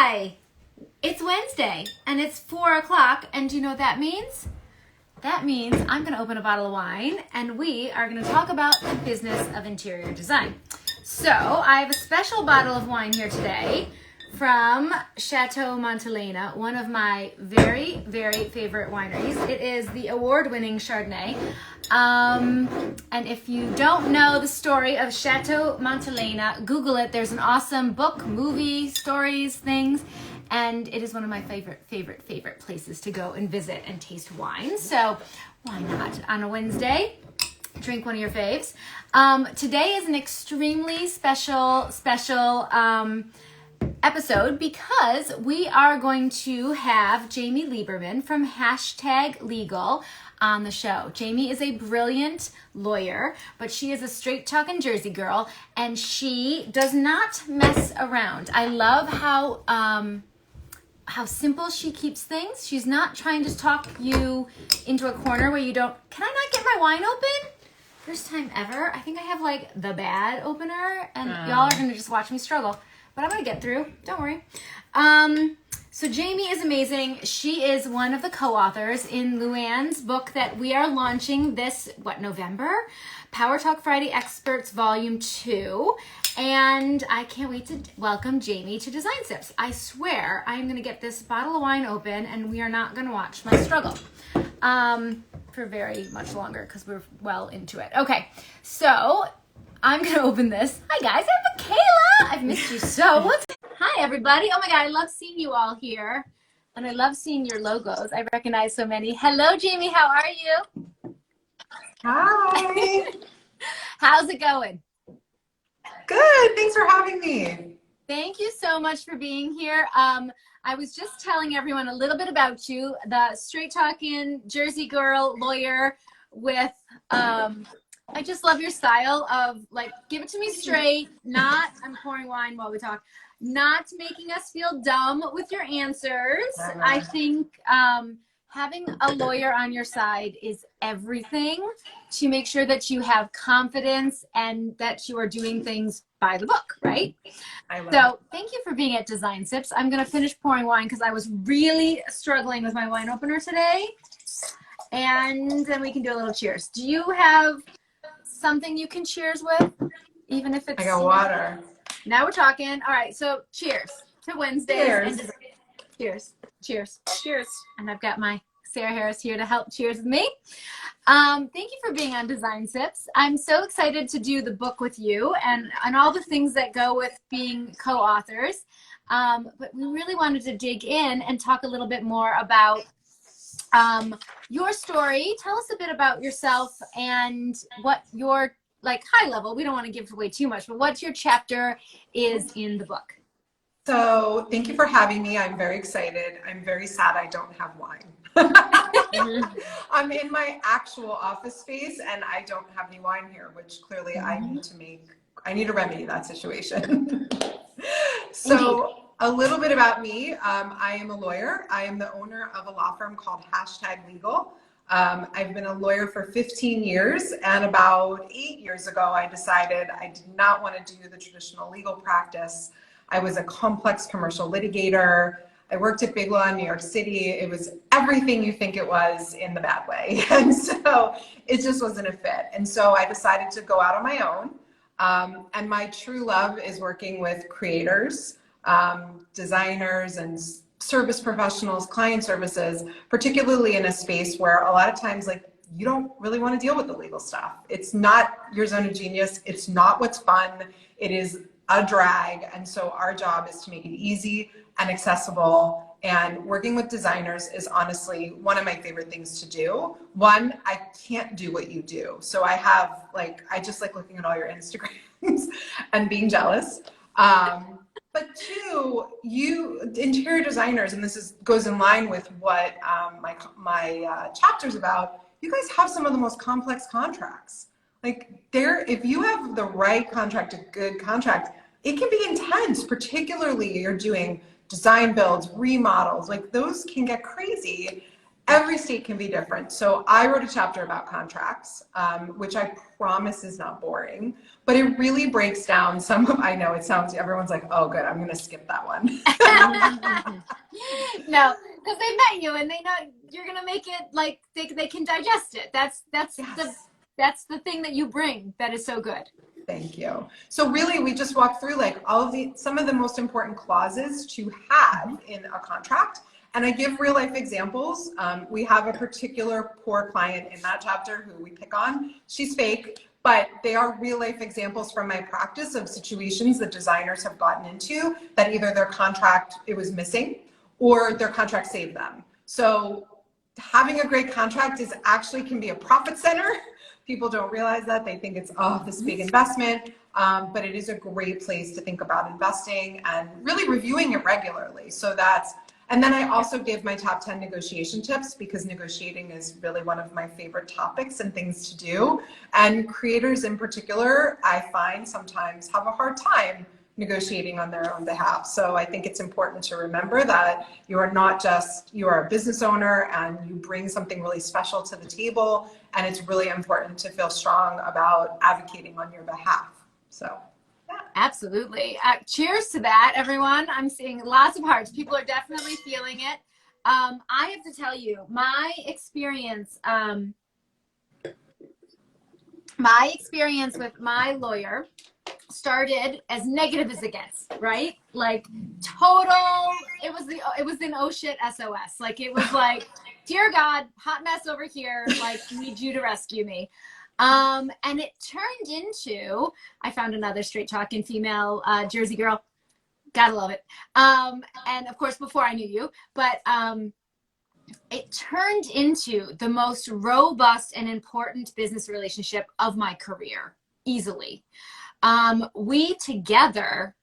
Hi! It's Wednesday and it's 4 o'clock, and do you know what that means? That means I'm going to open a bottle of wine and we are going to talk about the business of interior design. So I have a special bottle of wine here today from Chateau Montelena, one of my very, very favorite wineries. It is the award-winning Chardonnay. And if you don't know the story of Chateau Montelena, Google it. There's an awesome book, movie, stories, things. And it is one of my favorite places to go and visit and taste wine. So why not on a Wednesday? Drink one of your faves. Today is an extremely special episode because we are going to have Jamie Lieberman from #Legal on the show. Jamie is a brilliant lawyer, but she is a straight-talking Jersey girl, and she does not mess around. I love how simple she keeps things. She's not trying to talk you into a corner where you don't, can I not get my wine open? First time ever. I think I have like the bad opener, and y'all are going to just watch me struggle. But I'm going to get through. Don't worry. So Jamie is amazing. She is one of the co-authors in Luann's book that we are launching this, November? Power Talk Friday Experts Volume 2. And I can't wait to welcome Jamie to Design Sips. I swear I'm going to get this bottle of wine open and we are not going to watch my struggle for very much longer because we're well into it. Okay, so I'm going to open this. Hi guys, I'm Michaela. I've missed you so. Hi everybody. Oh my God, I love seeing you all here. And I love seeing your logos. I recognize so many. Hello Jamie, how are you? Hi. How's it going? Good. Thanks for having me. Thank you so much for being here. I was just telling everyone a little bit about you, the straight talking Jersey girl lawyer with, I just love your style of like, give it to me straight, not, I'm pouring wine while we talk, not making us feel dumb with your answers. I think having a lawyer on your side is everything to make sure that you have confidence and that you are doing things by the book, right? So thank you for being at Design Sips. I'm going to finish pouring wine because I was really struggling with my wine opener today. And then we can do a little cheers. Do you have something you can cheers with? Even if it's... I got water. Now we're talking. All right, so cheers to Wednesdays. Cheers. Cheers. Cheers. Cheers. And I've got my Sarah Harris here to help cheers with me. Thank you for being on Design Sips. I'm so excited to do the book with you and all the things that go with being co-authors. But we really wanted to dig in and talk a little bit more about your story. Tell us a bit about yourself and what your, like, high level, we don't want to give away too much, but what your chapter is in the book. So thank you for having me. I'm very excited. I'm very sad I don't have wine. I'm in my actual office space and I don't have any wine here, which clearly I need to remedy that situation. So a little bit about me. I am a lawyer. I am the owner of a law firm called #Legal. I've been a lawyer for 15 years, and about 8 years ago, I decided I did not want to do the traditional legal practice. I was a complex commercial litigator. I worked at Big Law in New York City. It was everything you think it was in the bad way. And so it just wasn't a fit. And so I decided to go out on my own. And my true love is working with creators, designers, and service professionals, client services, particularly in a space where a lot of times, like, you don't really want to deal with the legal stuff. It's not your zone of genius. It's not what's fun. It is a drag. And so our job is to make it easy and accessible. And working with designers is honestly one of my favorite things to do. One, I can't do what you do. So I just like looking at all your Instagrams and being jealous. But two, you interior designers, and this goes in line with what my chapter's about, you guys have some of the most complex contracts. Like, if you have the right contract, a good contract, it can be intense, particularly you're doing design builds, remodels, like those can get crazy. Every state can be different. So I wrote a chapter about contracts, which I promise is not boring, but it really breaks down some of, I know it sounds, everyone's like, oh good, I'm going to skip that one. No, because they met you and they know you're going to make it like they can digest it. That's the thing that you bring that is so good. Thank you. So really, we just walked through like some of the most important clauses to have in a contract. And I give real life examples. We have a particular poor client in that chapter who we pick on. She's fake, but they are real life examples from my practice of situations that designers have gotten into that either their contract, it was missing, or their contract saved them. So having a great contract is actually can be a profit center. People don't realize that. They think it's, oh, this big investment, but it is a great place to think about investing and really reviewing it regularly. So and then I also give my top 10 negotiation tips because negotiating is really one of my favorite topics and things to do. And creators in particular, I find sometimes have a hard time negotiating on their own behalf. So I think it's important to remember that you are not just, you are a business owner and you bring something really special to the table. And it's really important to feel strong about advocating on your behalf. So. Yeah. Absolutely. Cheers to that, everyone. I'm seeing lots of hearts. People are definitely feeling it. I have to tell you, my experience with my lawyer started as negative as it gets, right? Like total, it was an oh shit SOS. Like it was like, dear God, hot mess over here. Like need you to rescue me. And it turned into, I found another straight talking female, Jersey girl. Gotta love it. And of course, before I knew you, but, it turned into the most robust and important business relationship of my career, easily. We together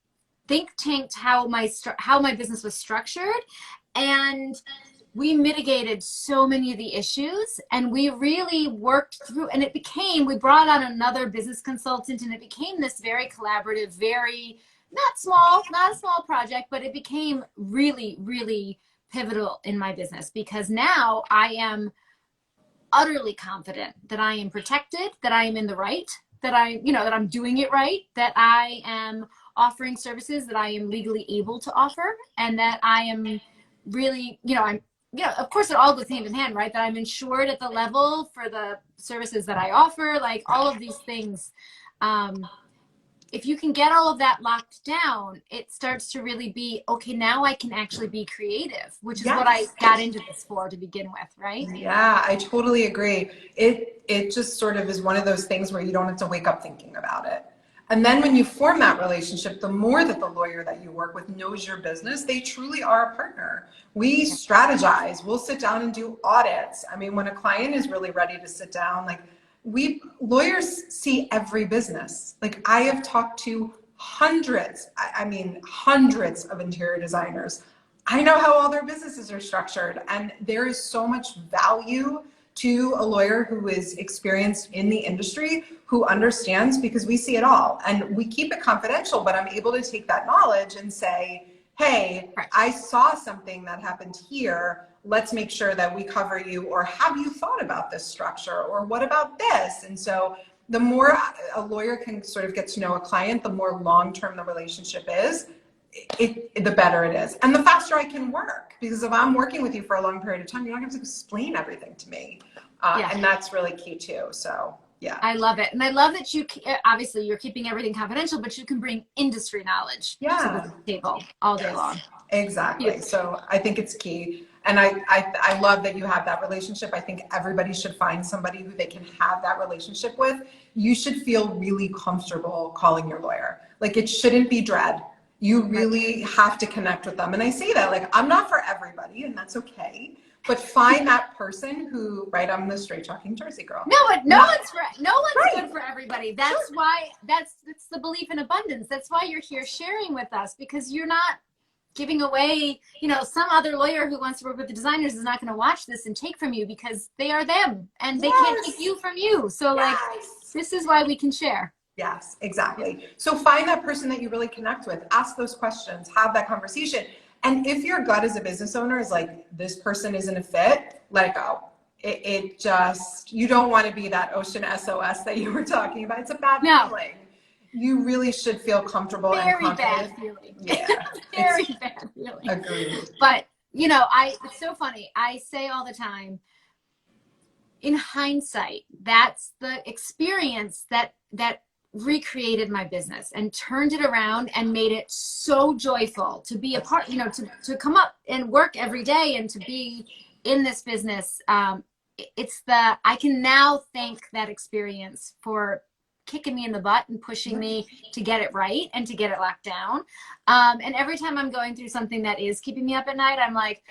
think tanked how my business was structured, and we mitigated so many of the issues, and we really worked through, and we brought on another business consultant, and it became this very collaborative, very, not a small project, but it became really, really pivotal in my business because now I am utterly confident that I am protected, that I am in the right, that I'm doing it right, that I am offering services that I am legally able to offer, and that I am really, of course it all goes hand in hand, right? That I'm insured at the level for the services that I offer, like all of these things. If you can get all of that locked down, it starts to really be, okay, now I can actually be creative, which is what I got into this for to begin with, right? Yeah, I totally agree. It just sort of is one of those things where you don't have to wake up thinking about it. And then when you form that relationship, the more that the lawyer that you work with knows your business, they truly are a partner. We strategize, we'll sit down and do audits. I mean, when a client is really ready to sit down, like lawyers see every business. Like I have talked to hundreds of interior designers. I know how all their businesses are structured, and there is so much value to a lawyer who is experienced in the industry, who understands, because we see it all. And we keep it confidential, but I'm able to take that knowledge and say, hey, I saw something that happened here. Let's make sure that we cover you, or have you thought about this structure, or what about this? And so the more a lawyer can sort of get to know a client, the more long-term the relationship is, the better it is. And the faster I can work, because if I'm working with you for a long period of time, you're not going to explain everything to me. And that's really key too. So yeah. I love it. And I love that obviously you're keeping everything confidential, but you can bring industry knowledge to the table all day long. Exactly. Yeah. So I think it's key. And I love that you have that relationship. I think everybody should find somebody who they can have that relationship with. You should feel really comfortable calling your lawyer. Like it shouldn't be dread. You really have to connect with them. And I say that, like, I'm not for everybody, and that's okay. But find that person who, right, I'm the straight talking Jersey girl. No one's good for everybody. That's why, that's the belief in abundance. That's why you're here sharing with us, because you're not giving away, some other lawyer who wants to work with the designers is not going to watch this and take from you, because they are them and they can't take you from you. So like, this is why we can share. Yes, exactly. So find that person that you really connect with, ask those questions, have that conversation. And if your gut as a business owner is like, this person isn't a fit, let it go. It just, you don't want to be that ocean SOS that you were talking about. It's a bad feeling. You really should feel comfortable and confident. Very bad feeling. Yeah. Very bad feeling. Agreed. But, you know, it's so funny. I say all the time, in hindsight, that's the experience that recreated my business and turned it around and made it so joyful to be a part, you know, to come up and work every day and to be in this business. I can now thank that experience for kicking me in the butt and pushing me to get it right and to get it locked down. And every time I'm going through something that is keeping me up at night, I'm like,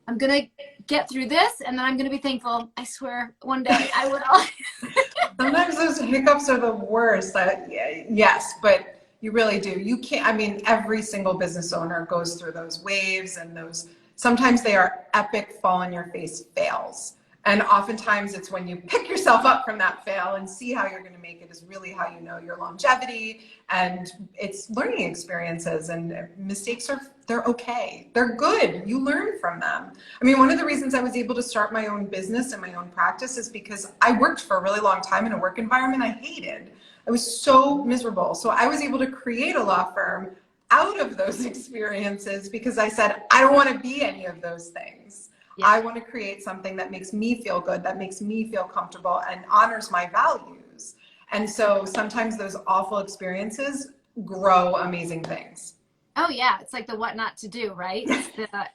I'm going to get through this and then I'm going to be thankful. I swear one day I will. Sometimes those hiccups are the worst. Yes, but you really do. You can't, I mean, every single business owner goes through those waves and those, sometimes they are epic fall in your face fails. And oftentimes it's when you pick yourself up from that fail and see how you're going to make it is really how you know your longevity, and it's learning experiences, and mistakes they're okay. They're good. You learn from them. I mean, one of the reasons I was able to start my own business and my own practice is because I worked for a really long time in a work environment I hated. I was so miserable. So I was able to create a law firm out of those experiences because I said, I don't want to be any of those things. Yeah. I want to create something that makes me feel good, that makes me feel comfortable and honors my values. And so sometimes those awful experiences grow amazing things. Oh yeah, it's like the what not to do, right?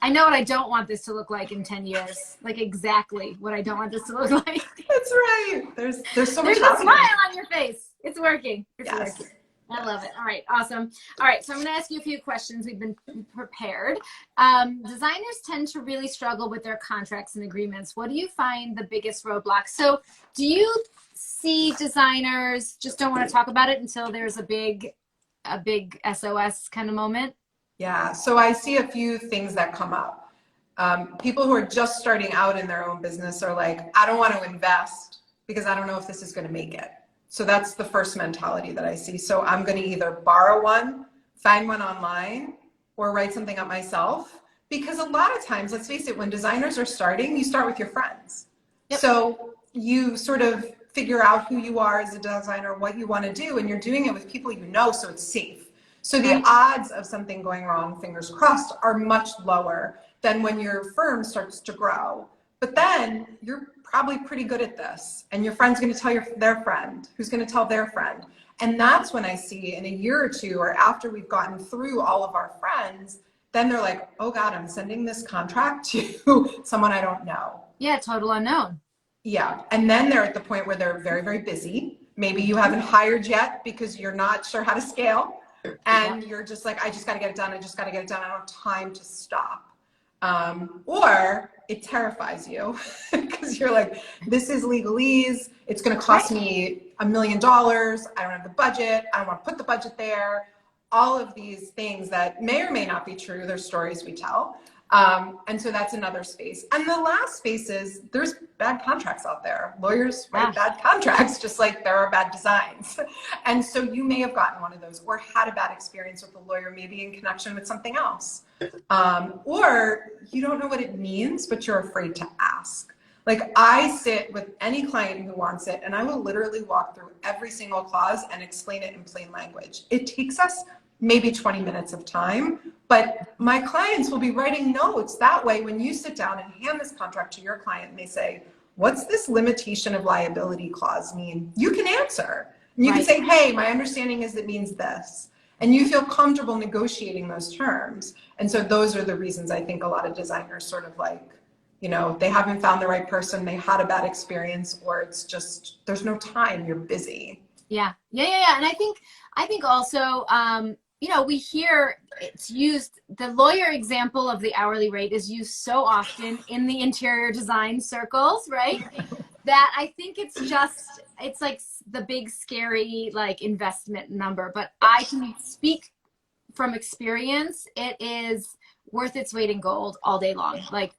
I know what I don't want this to look like in 10 years. Like exactly what I don't want this to look like. That's right. There's so much. There's a smile on your face. It's working. It's yes. working. I love it. All right, awesome. All right, so I'm going to ask you a few questions. We've been prepared. Designers tend to really struggle with their contracts and agreements. What do you find the biggest roadblocks? So do you see designers just don't want to talk about it until there's a big SOS kind of moment? Yeah, so I see a few things that come up. People who are just starting out in their own business are like, I don't want to invest because I don't know if this is going to make it. So that's the first mentality that I see. So I'm going to either borrow one, find one online, or write something up myself. Because a lot of times, let's face it, when designers are starting, you start with your friends. Yep. So you sort of figure out who you are as a designer, what you want to do, and you're doing it with people you know, so it's safe. So the odds of something going wrong, fingers crossed, are much lower than when your firm starts to grow. But then you're probably pretty good at this, and your friend's going to tell their friend, who's going to tell their friend. And that's when I see in a year or two, or after we've gotten through all of our friends, then they're like, oh God, I'm sending this contract to someone I don't know. Yeah, total unknown. Yeah, and then they're at the point where they're very, very busy. Maybe you haven't hired yet because you're not sure how to scale. And you're just like, I just got to get it done. I just got to get it done. I don't have time to stop. Or it terrifies you because you're like, this is legalese. It's going to cost me $1 million. I don't have the budget. I don't want to put the budget there. All of these things that may or may not be true. They're stories we tell. And so that's another space. And the last space is there's bad contracts out there. Lawyers write bad contracts, just like there are bad designs. And so you may have gotten one of those or had a bad experience with a lawyer, maybe in connection with something else. Or you don't know what it means, but you're afraid to ask. Like I sit with any client who wants it, and I will literally walk through every single clause and explain it in plain language. It takes us maybe 20 minutes of time, but my clients will be writing notes. That way, when you sit down and hand this contract to your client and they say, what's this limitation of liability clause mean? You can answer. And you can say, hey, my understanding is it means this. And you feel comfortable negotiating those terms. And so those are the reasons I think a lot of designers sort of like, you know, they haven't found the right person, they had a bad experience, or it's just, there's no time, you're busy. Yeah. And I think also, you know, we hear it's used, the lawyer example of the hourly rate is used so often in the interior design circles, right? That I think it's like the big scary like investment number, but I can speak from experience. It is worth its weight in gold all day long, like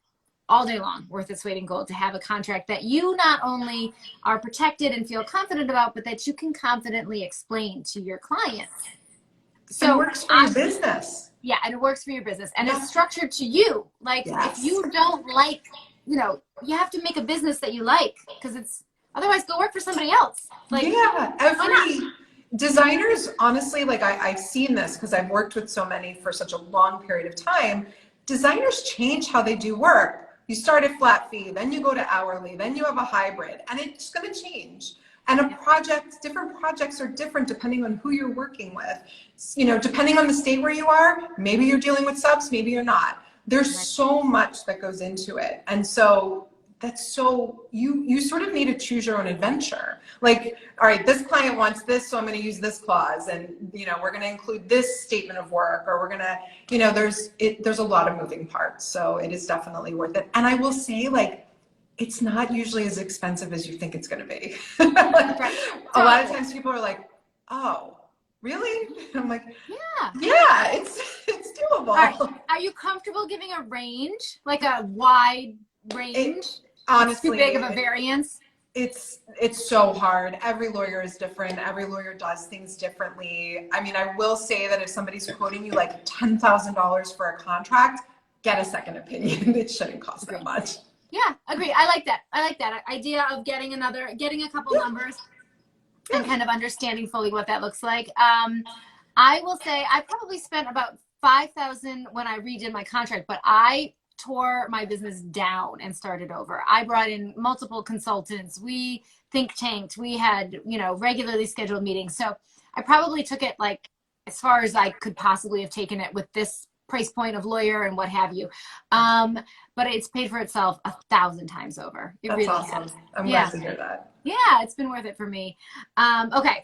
all day long, worth its weight in gold to have a contract that you not only are protected and feel confident about, but that you can confidently explain to your clients. So it works for your business. Yeah, and it works for your business, and Yeah. it's structured to you. Like, Yes. if you don't like, you know, you have to make a business that you like, because it's otherwise go work for somebody else. Like, yeah, why not? every designers, honestly, like I've seen this because I've worked with so many for such a long period of time. Designers change how they do work. You start at flat fee, then you go to hourly, then you have a hybrid, and it's going to change. And a project, different projects are different depending on who you're working with. You know, depending on the state where you are, maybe you're dealing with subs, maybe you're not. There's so much that goes into it. And so that's so, you sort of need to choose your own adventure. Like, all right, this client wants this, so I'm going to use this clause, and you know, we're going to include this statement of work, or we're going to, you know, there's a lot of moving parts. So it is definitely worth it. And I will say, like, it's not usually as expensive as you think it's going to be. Like, Right. a lot of times people are like, oh, really? And I'm like, Yeah. yeah, it's doable. All right. Are you comfortable giving a range, like a wide range? Honestly, too big of a variance? It's so hard. Every lawyer is different. Every lawyer does things differently. I mean, I will say that if somebody's quoting you like $10,000 for a contract, get a second opinion. It shouldn't cost that much. Yeah, agree. I like that. I like that idea of getting a couple numbers and kind of understanding fully what that looks like. I will say I probably spent about $5,000 when I redid my contract, but I tore my business down and started over. I brought in multiple consultants. We think tanked. We had, you know, regularly scheduled meetings. So I probably took it like as far as I could possibly have taken it with this price point of lawyer and what have you. But it's paid for itself 1,000 times over. It That's really awesome. has. I'm glad to hear that. Yeah, it's been worth it for me. Okay.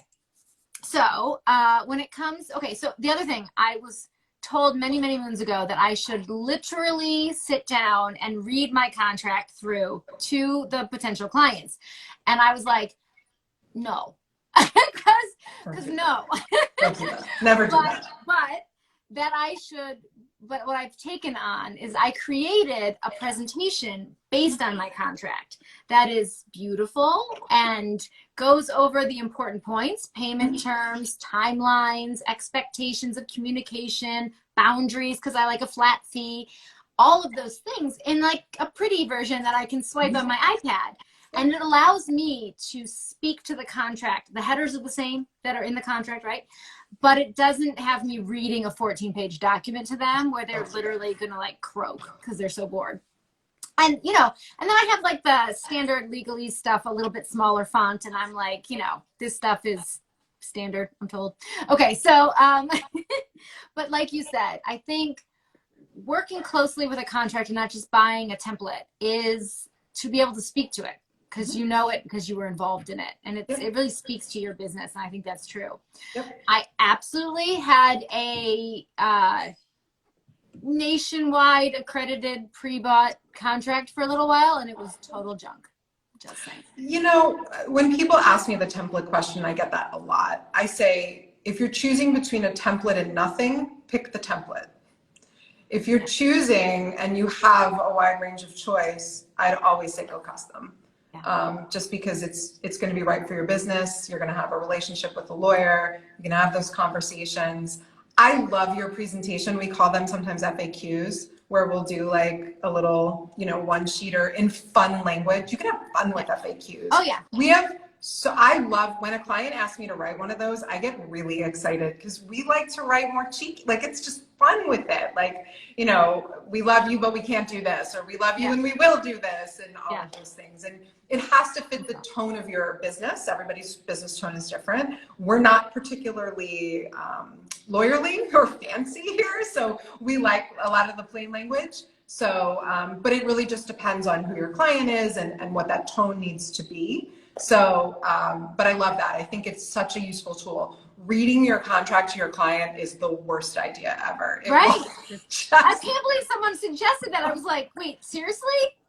So when it comes, okay, so the other thing, I was told many, many moons ago that I should literally sit down and read my contract through to the potential clients. And I was like, no, because no. Don't do that. Never do that. But that I should, but what I've taken on is I created a presentation based on my contract that is beautiful and goes over the important points: payment terms, timelines, expectations of communication, boundaries, because I like a flat fee, all of those things in like a pretty version that I can swipe on my iPad. And it allows me to speak to the contract. The headers are the same that are in the contract, right? But it doesn't have me reading a 14-page document to them where they're literally going to like croak because they're so bored. And, you know, and then I have like the standard legalese stuff, a little bit smaller font. And I'm like, you know, this stuff is standard, I'm told. Okay, so, but like you said, I think working closely with a contractor, not just buying a template, is to be able to speak to it because you know it because you were involved in it. And it really speaks to your business. And I think that's true. Yep. I absolutely had a nationwide accredited pre-bought contract for a little while, and it was total junk. Just saying. You know, when people ask me the template question, I get that a lot. I say, if you're choosing between a template and nothing, pick the template. If you're choosing and you have a wide range of choice, I'd always say go custom. Just because it's going to be right for your business. You're going to have a relationship with a lawyer. You're going to have those conversations. I love your presentation. We call them sometimes FAQs, where we'll do like a little, you know, one-sheeter in fun language. You can have fun with FAQs. Oh yeah. So I love when a client asks me to write one of those, I get really excited because we like to write more cheeky, like it's just fun with it. Like, you know, we love you, but we can't do this, or we love you and we will do this, and all of those things. And it has to fit the tone of your business. Everybody's business tone is different. We're not particularly lawyerly or fancy here, so we like a lot of the plain language. So, but it really just depends on who your client is and what that tone needs to be. So, but I love that. I think it's such a useful tool. Reading your contract to your client is the worst idea ever. Right. I can't believe someone suggested that. I was like, wait, seriously?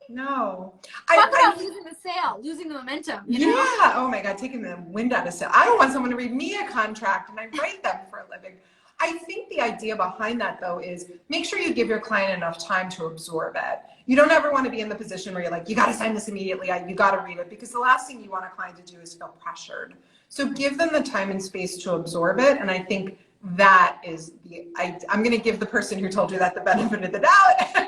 No. Talk about losing the sale, losing the momentum. You know? Yeah. Oh my God, taking the wind out of sail. I don't want someone to read me a contract and I write them for a living. I think the idea behind that though is make sure you give your client enough time to absorb it. You don't ever want to be in the position where you're like, you got to sign this immediately. You got to read it, because the last thing you want a client to do is feel pressured. So give them the time and space to absorb it. And I think that is I'm going to give the person who told you that the benefit of the doubt.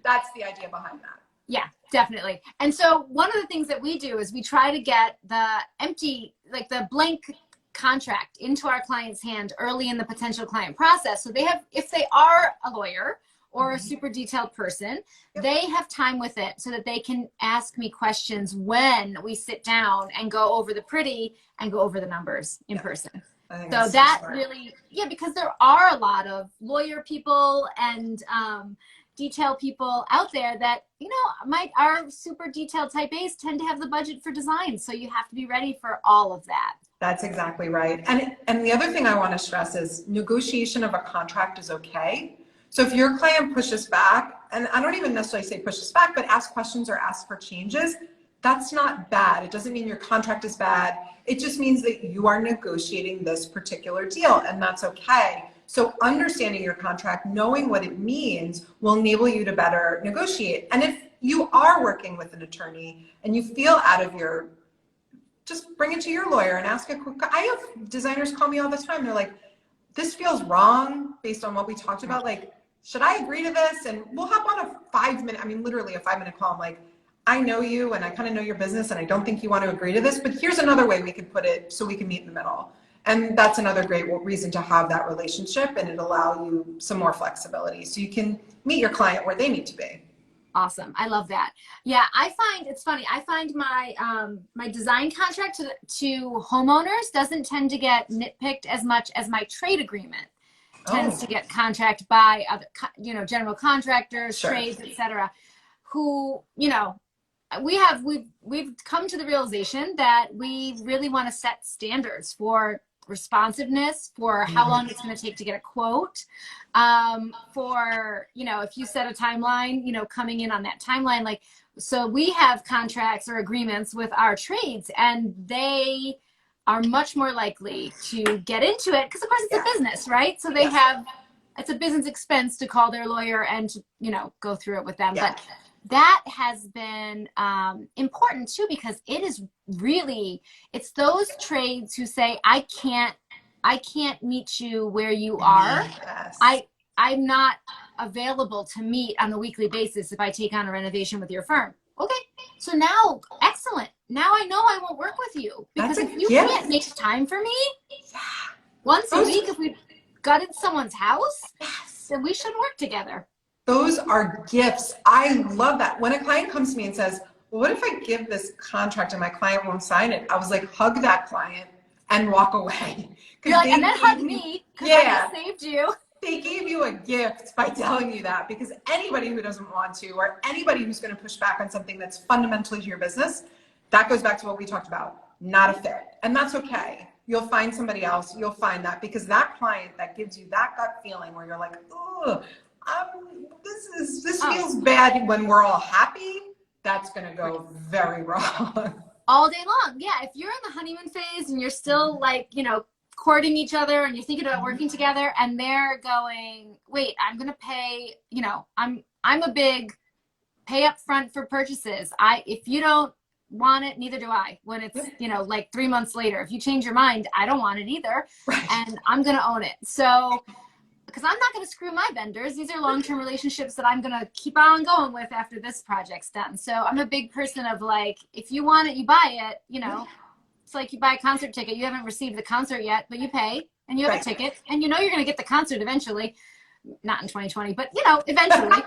That's the idea behind that. Yeah, definitely. And so one of the things that we do is we try to get the empty, like the blank contract into our client's hand early in the potential client process. So they have, if they are a lawyer or a super detailed person, they have time with it so that they can ask me questions when we sit down and go over the pretty and go over the numbers in person. So that really, because there are a lot of lawyer people and detail people out there that, our super detailed type A's tend to have the budget for design. So you have to be ready for all of that. That's exactly right. And the other thing I want to stress is negotiation of a contract is okay. So if your client pushes back, and I don't even necessarily say pushes back, but ask questions or ask for changes, that's not bad. It doesn't mean your contract is bad. It just means that you are negotiating this particular deal, and that's okay. So understanding your contract, knowing what it means, will enable you to better negotiate. And if you are working with an attorney and you feel out of your, just bring it to your lawyer and ask a quick, I have designers call me all the time. They're like, this feels wrong based on what we talked about. Like, should I agree to this? And we'll hop on a 5-minute, literally a 5-minute call. I'm like, I know you and I kind of know your business and I don't think you want to agree to this, but here's another way we could put it so we can meet in the middle. And that's another great reason to have that relationship, and it allow you some more flexibility so you can meet your client where they need to be. Awesome. I love that. Yeah, I find it's funny. I find my my design contract to homeowners doesn't tend to get nitpicked as much as my trade agreement tends to get contract by other, general contractors, trades, etc. Who, we've come to the realization that we really want to set standards for responsiveness, for how long it's going to take to get a quote, for, if you set a timeline, coming in on that timeline, like, so we have contracts or agreements with our trades, and they are much more likely to get into it because of course it's a business, right? So they have, it's a business expense to call their lawyer and to, go through it with them. But that has been important too, because it is really, it's those trades who say, I can't meet you where you are. I'm not available to meet on a weekly basis if I take on a renovation with your firm. Okay, so now, excellent. Now I know I won't work with you, because if you can't make time for me once a week, if we gutted someone's house, then we should work together. Those are gifts. I love that. When a client comes to me and says, well, what if I give this contract and my client won't sign it? I was like, hug that client and walk away. You're like, and then hug me, because I just saved you. They gave you a gift by telling you that, because anybody who doesn't want to, or anybody who's going to push back on something that's fundamentally to your business, that goes back to what we talked about, not a fit. And that's okay. You'll find somebody else. You'll find that, because that client that gives you that gut feeling where you're like, oh, this feels bad when we're all happy, that's going to go very wrong. All day long. Yeah. If you're in the honeymoon phase and you're still like, courting each other and you're thinking about working together, and they're going, wait, I'm going to pay, I'm a big pay up front for purchases. If you don't want it, neither do I. When it's, like 3 months later, if you change your mind, I don't want it either. And I'm going to own it. So, because I'm not going to screw my vendors. These are long-term relationships that I'm going to keep on going with after this project's done. So I'm a big person of like, if you want it, you buy it, It's like you buy a concert ticket. You haven't received the concert yet, but you pay and you have a ticket, and you're going to get the concert eventually. Not in 2020, but eventually.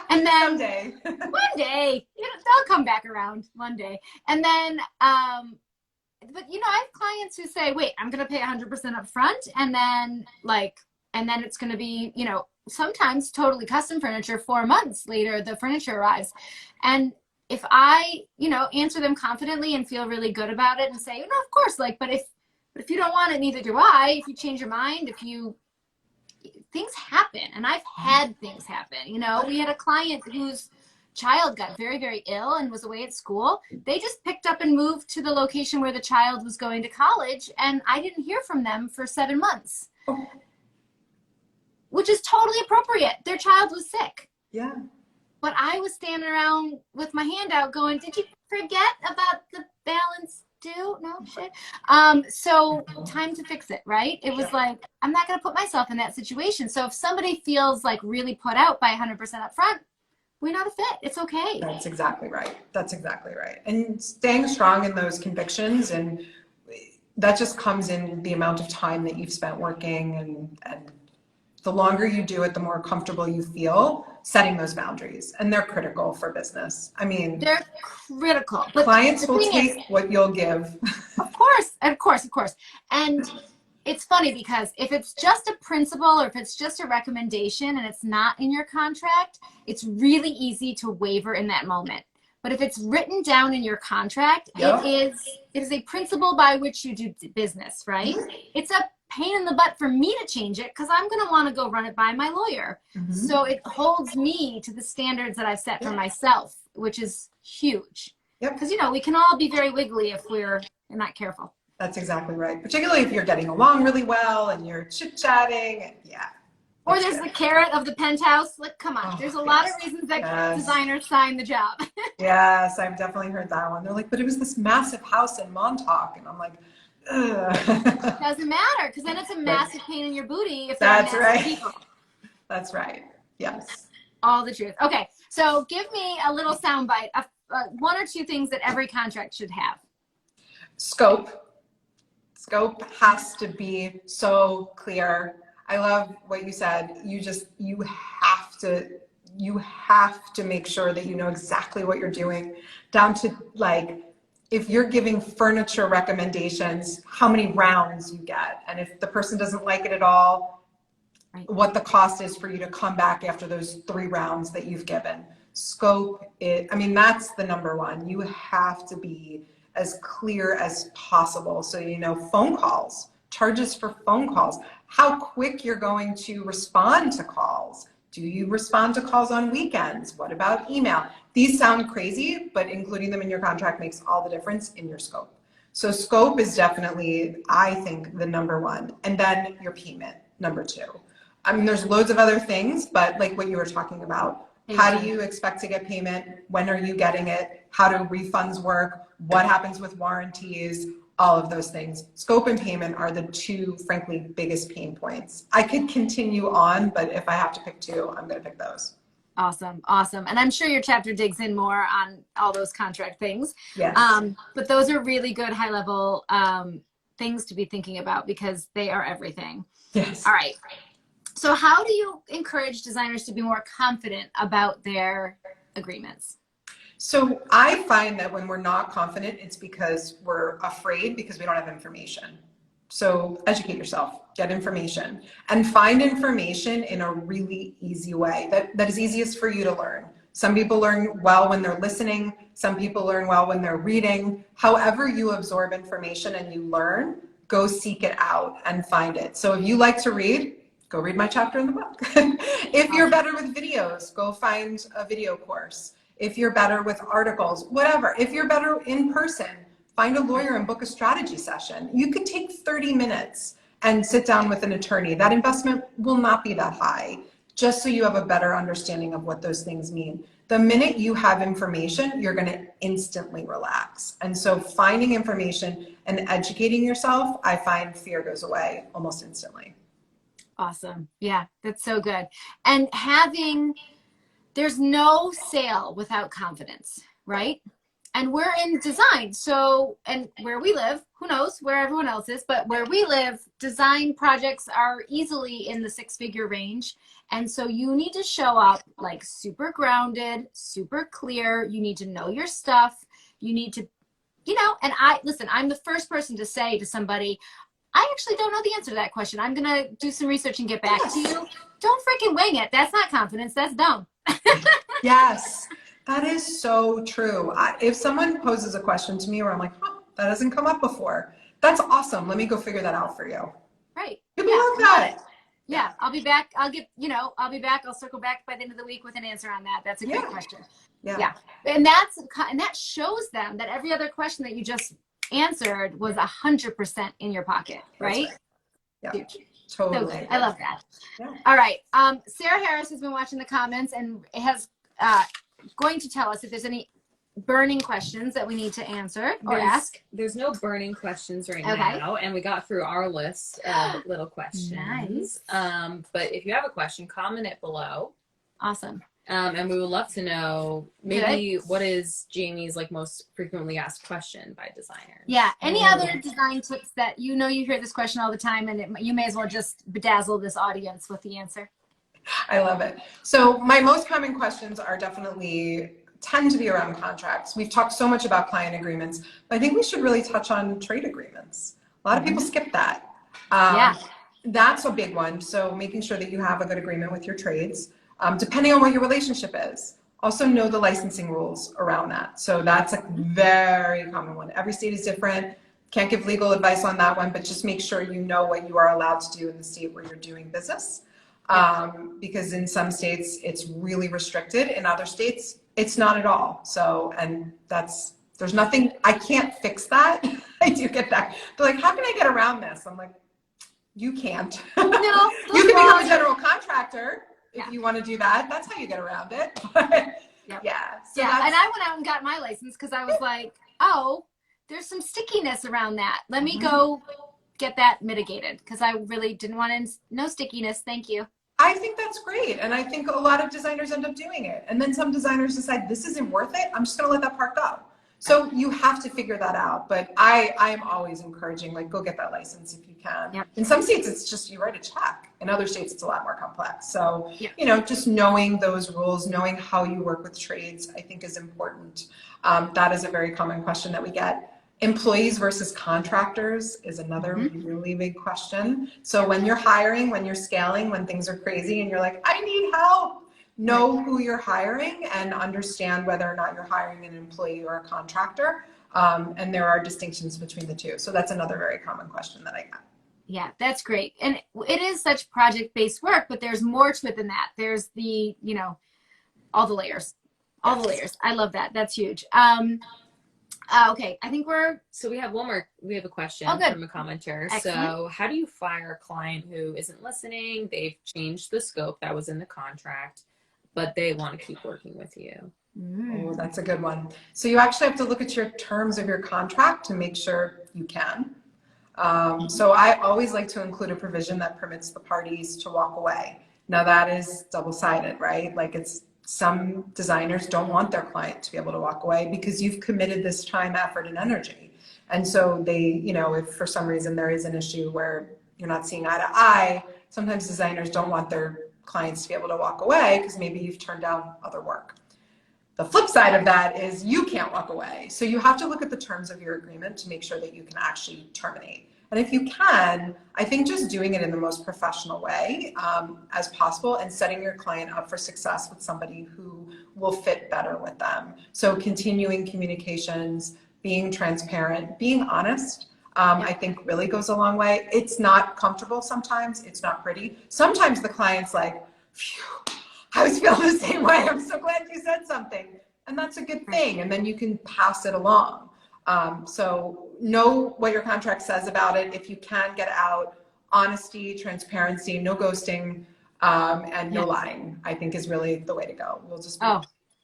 And then one day, they'll come back around one day. And then, but I have clients who say, wait, I'm going to pay 100% up front. And then it's going to be, sometimes totally custom furniture. 4 months later, the furniture arrives. And if I, answer them confidently and feel really good about it and say, of course, but if you don't want it, neither do I. If you change your mind, things happen. And I've had things happen. We had a client whose child got very, very ill and was away at school. They just picked up and moved to the location where the child was going to college. And I didn't hear from them for 7 months, which is totally appropriate. Their child was sick. Yeah. But I was standing around with my hand out going, did you forget about the balance do? No shit. So time to fix it, right? It was like, I'm not going to put myself in that situation. So if somebody feels like really put out by 100% upfront, we're not a fit. It's okay. That's exactly right. That's exactly right. And staying strong in those convictions, and that just comes in the amount of time that you've spent working, and the longer you do it, the more comfortable you feel setting those boundaries. And they're critical for business. I mean, they're critical. But clients will take what you'll give. Of course, of course, of course. And it's funny because if it's just a principle or if it's just a recommendation and it's not in your contract, it's really easy to waver in that moment. But if it's written down in your contract, it is a principle by which you do business, right? It's a pain in the butt for me to change it because I'm going to want to go run it by my lawyer. So it holds me to the standards that I've set for myself, which is huge. Because, you know, we can all be very wiggly if we're not careful. That's exactly right. Particularly if you're getting along really well and you're chit-chatting. Or there's the carrot of the penthouse. Like, come on. There's a lot of reasons that designers sign the job. Yes, I've definitely heard that one. They're like, but it was this massive house in Montauk. And I'm like, ugh. Doesn't matter, because then it's a massive pain in your booty if that's right. People. That's right. Yes. All the truth. Okay, so give me a little soundbite of one or two things that every contract should have. Scope. Scope has to be so clear. I love what you said. You have to make sure that you know exactly what you're doing, down to like, if you're giving furniture recommendations, how many rounds you get. And if the person doesn't like it at all, what the cost is for you to come back after those 3 rounds that you've given. Scope it. I mean, that's the number one. You have to be as clear as possible. So, you know, phone calls, charges for phone calls, how quick you're going to respond to calls. Do you respond to calls on weekends? What about email? These sound crazy, but including them in your contract makes all the difference in your scope. So scope is definitely, I think, the number one. And then your payment, number 2. I mean, there's loads of other things, but like what you were talking about, how do you expect to get payment? When are you getting it? How do refunds work? What happens with warranties? All of those things. Scope and payment are the 2, frankly, biggest pain points. I could continue on, but if I have to pick 2, I'm going to pick those. Awesome. Awesome. And I'm sure your chapter digs in more on all those contract things. Yes. But those are really good high level things to be thinking about because they are everything. Yes. All right. So how do you encourage designers to be more confident about their agreements? So I find that when we're not confident, it's because we're afraid because we don't have information. So educate yourself, get information, and find information in a really easy way that is easiest for you to learn. Some people learn well when they're listening. Some people learn well when they're reading. However you absorb information and you learn, go seek it out and find it. So if you like to read, go read my chapter in the book. If you're better with videos, go find a video course. If you're better with articles, whatever. If you're better in person, find a lawyer and book a strategy session. You could take 30 minutes and sit down with an attorney. That investment will not be that high, just so you have a better understanding of what those things mean. The minute you have information, you're going to instantly relax. And so finding information and educating yourself, I find fear goes away almost instantly. Awesome. Yeah, that's so good. And there's no sale without confidence, right? And we're in design. So, and where we live, who knows where everyone else is, but where we live, design projects are easily in the 6-figure range. And so you need to show up like super grounded, super clear. You need to know your stuff. You need to, and I'm the first person to say to somebody, I actually don't know the answer to that question. I'm going to do some research and get back to you. Don't freaking wing it. That's not confidence. That's dumb. Yes, that is so true. If someone poses a question to me where I'm like, that hasn't come up before, that's awesome. Let me go figure that out for you. Right. People love that. Yeah, I'll be back. I'll be back. I'll circle back by the end of the week with an answer on that. That's a great question. Yeah. And that shows them that every other question that you just answered was 100% in your pocket, right? Yeah. Huge. Totally. So I love that. Yeah. All right. Sarah Harris has been watching the comments and has going to tell us if there's any burning questions that we need to answer or ask? There's no burning questions right Okay. now, and we got through our list of little questions. Nice. But if you have a question, comment it below. Awesome. And we would love to know maybe what is Jamie's like most frequently asked question by designers. Yeah. Any other design tips that you hear this question all the time, and you may as well just bedazzle this audience with the answer. I love it. So my most common questions are definitely tend to be around contracts. We've talked so much about client agreements, but I think we should really touch on trade agreements. A lot of people skip that. Yeah. That's a big one. So making sure that you have a good agreement with your trades, depending on what your relationship is. Also know the licensing rules around that. So that's a very common one. Every state is different. Can't give legal advice on that one, but just make sure you know what you are allowed to do in the state where you're doing business. Because in some states it's really restricted, in other states it's not at all. So, and there's nothing, I can't fix that. I do get that. They're like, how can I get around this? I'm like, you can't. No, you can become a general contractor if you want to do that. That's how you get around it. Yeah. So and I went out and got my license because I was like, oh, there's some stickiness around that. Let me go get that mitigated because I really didn't want no stickiness. Thank you. I think that's great. And I think a lot of designers end up doing it. And then some designers decide this isn't worth it. I'm just going to let that part go. So you have to figure that out. But I am always encouraging, like, go get that license if you can. Yep. In some states, it's just you write a check. In other states, it's a lot more complex. So, just knowing those rules, knowing how you work with trades, I think is important. That is a very common question that we get. Employees versus contractors is another really big question. So when you're hiring, when you're scaling, when things are crazy and you're like, I need help, know who you're hiring and understand whether or not you're hiring an employee or a contractor. And there are distinctions between the two. So that's another very common question that I get. Yeah, that's great. And it is such project-based work, but there's more to it than that. There's the, all the layers. All the layers. I love that. That's huge. Okay, I think so we have one more, we have a question from a commenter. Excellent. So how do you fire a client who isn't listening? They've changed the scope that was in the contract, but they want to keep working with you. Oh, that's a good one. So you actually have to look at your terms of your contract to make sure you can. So I always like to include a provision that permits the parties to walk away. Now that is double-sided, right? Like some designers don't want their client to be able to walk away because you've committed this time, effort, and energy. And so they, if for some reason there is an issue where you're not seeing eye to eye, sometimes designers don't want their clients to be able to walk away because maybe you've turned down other work. The flip side of that is you can't walk away. So you have to look at the terms of your agreement to make sure that you can actually terminate. And if you can, I think just doing it in the most professional way as possible and setting your client up for success with somebody who will fit better with them. So continuing communications, being transparent, being honest, I think really goes a long way. It's not comfortable sometimes. It's not pretty. Sometimes the client's like, phew, I was feeling the same way. I'm so glad you said something. And that's a good thing. And then you can pass it along. So know what your contract says about it. If you can get out, honesty, transparency, no ghosting, and no lying, I think is really the way to go. We'll just be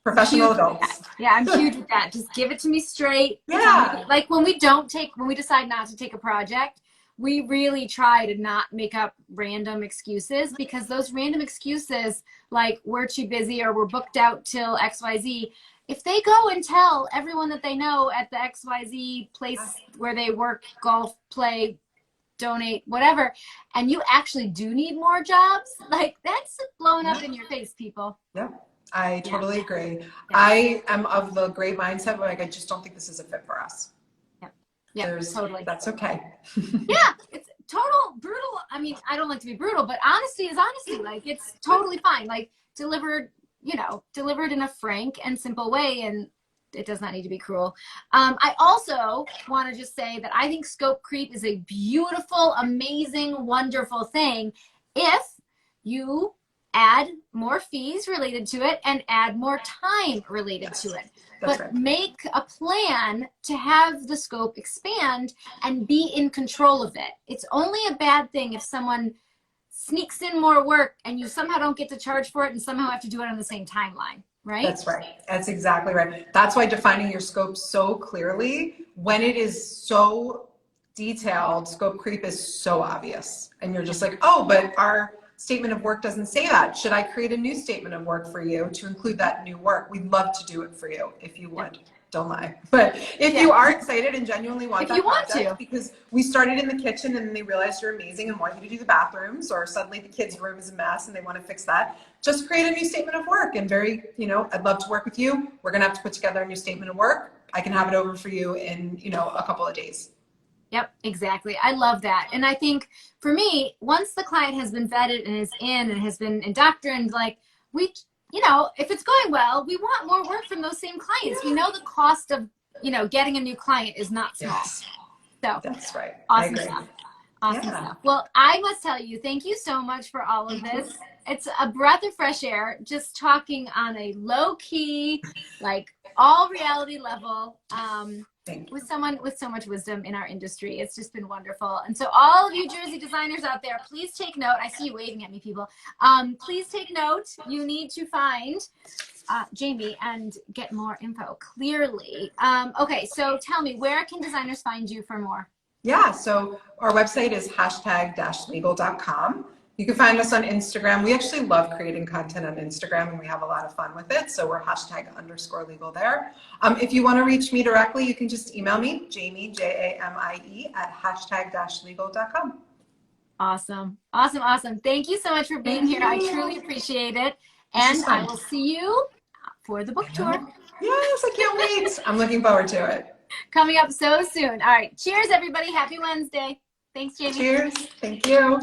professional adults. Yeah, I'm huge with that. Just give it to me straight. Yeah. Like when we decide not to take a project, we really try to not make up random excuses because those random excuses, like we're too busy or we're booked out till XYZ, if they go and tell everyone that they know at the XYZ place where they work, golf, play, donate, whatever, and you actually do need more jobs, like that's blowing up in your face, people. Yep. I totally agree. Yeah. I am of the great mindset where I just don't think this is a fit for us. Yeah, totally. That's okay. Yeah, it's total brutal. I mean, I don't like to be brutal, but honesty is honesty. Like it's totally fine. Like delivered in a frank and simple way, and it does not need to be cruel. I also want to just say that I think scope creep is a beautiful, amazing, wonderful thing if you add more fees related to it and add more time related to it. But right. Make a plan to have the scope expand and be in control of it. It's only a bad thing if someone sneaks in more work and you somehow don't get to charge for it and somehow have to do it on the same timeline. right? That's right. That's exactly right. That's why defining your scope so clearly, when it is so detailed, scope creep is so obvious. And you're just like, oh, but our statement of work doesn't say that. Should I create a new statement of work for you to include that new work? We'd love to do it for you if you would. Don't lie. But if you are excited and genuinely want that project, because we started in the kitchen and they realized you're amazing and want you to do the bathrooms, or suddenly the kids' room is a mess and they want to fix that, just create a new statement of work. And I'd love to work with you. We're going to have to put together a new statement of work. I can have it over for you in, a couple of days. Yep, exactly. I love that. And I think for me, once the client has been vetted and is in and has been indoctrined, like if it's going well, we want more work from those same clients. We know the cost of, getting a new client is not small. Yes. So That's right. Awesome stuff. Awesome stuff. Well, I must tell you, thank you so much for all of this. It's a breath of fresh air, just talking on a low key, like all reality level, with someone with so much wisdom in our industry. It's just been wonderful. And so all of you Jersey designers out there, please take note. I see you waving at me, people. Please take note. You need to find Jamie and get more info clearly. Okay, so tell me, where can designers find you for more? Yeah, so our website is #legal.com. You can find us on Instagram. We actually love creating content on Instagram and we have a lot of fun with it. So we're #_legal there. If you want to reach me directly, you can just email me, Jamie, Jamie, at #legal.com. Awesome. Awesome. Awesome. Thank you so much for being here. I truly appreciate it. And I will see you for the book tour. Yes, I can't wait. I'm looking forward to it. Coming up so soon. All right. Cheers, everybody. Happy Wednesday. Thanks, Jamie. Cheers. Thank you.